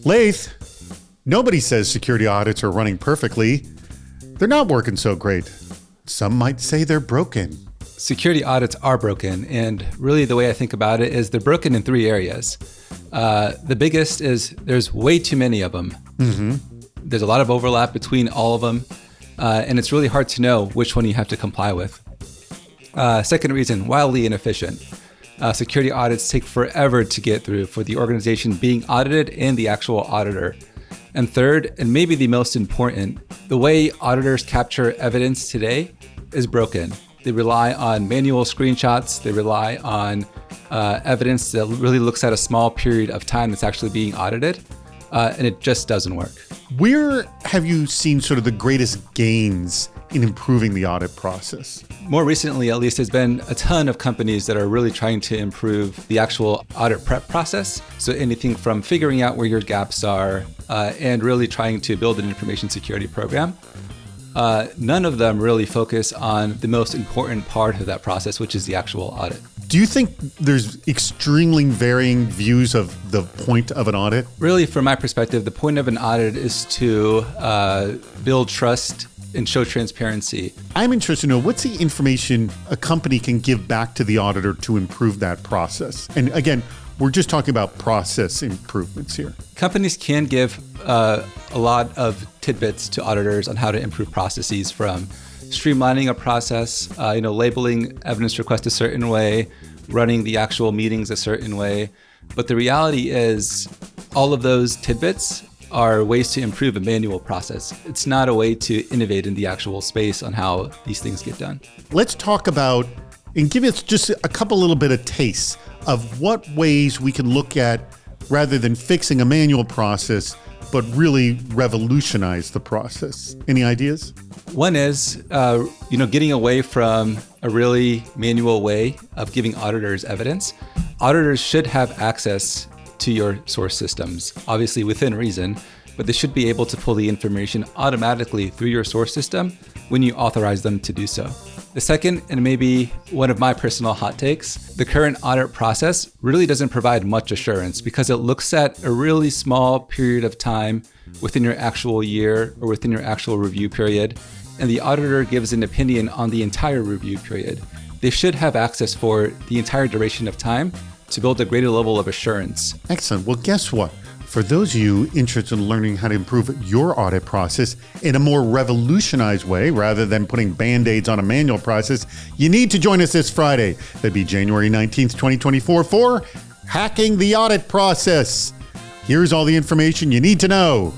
Leith, nobody says security audits are running perfectly. They're not working so great. Some might say they're broken. Security audits are broken, and really the way I think about it is they're broken in three areas. The biggest is there's way too many of them. Mm-hmm. There's a lot of overlap between all of them, and it's really hard to know which one you have to comply with. Second reason, wildly inefficient. Security audits take forever to get through for the organization being audited and the actual auditor. And third, and maybe the most important, the way auditors capture evidence today is broken. They rely on manual screenshots. They rely on evidence that really looks at a small period of time that's actually being audited, and it just doesn't work. Where have you seen sort of the greatest gains in improving the audit process? More recently, at least, there's been a ton of companies that are really trying to improve the actual audit prep process. So anything from figuring out where your gaps are and really trying to build an information security program. None of them really focus on the most important part of that process, which is the actual audit. Do you think there's extremely varying views of the point of an audit? Really, from my perspective, the point of an audit is to build trust and show transparency. I'm interested to know, what's the information a company can give back to the auditor to improve that process? And again, we're just talking about process improvements here. Companies can give a lot of tidbits to auditors on how to improve processes, from streamlining a process, labeling evidence requests a certain way, running the actual meetings a certain way. But the reality is all of those tidbits are ways to improve a manual process. It's not a way to innovate in the actual space on how these things get done. Let's talk about, and give us just a couple little bit of tastes of what ways we can look at, rather than fixing a manual process, but really revolutionize the process. Any ideas? One is, getting away from a really manual way of giving auditors evidence. Auditors should have access to your source systems, obviously within reason, but they should be able to pull the information automatically through your source system when you authorize them to do so. The second, and maybe one of my personal hot takes, the current audit process really doesn't provide much assurance because it looks at a really small period of time within your actual year or within your actual review period, and the auditor gives an opinion on the entire review period. They should have access for the entire duration of time to build a greater level of assurance. Excellent. Well, guess what? For those of you interested in learning how to improve your audit process in a more revolutionized way, rather than putting Band-Aids on a manual process, you need to join us this Friday. That'd be January 19th, 2024 for Hacking the Audit Process. Here's all the information you need to know.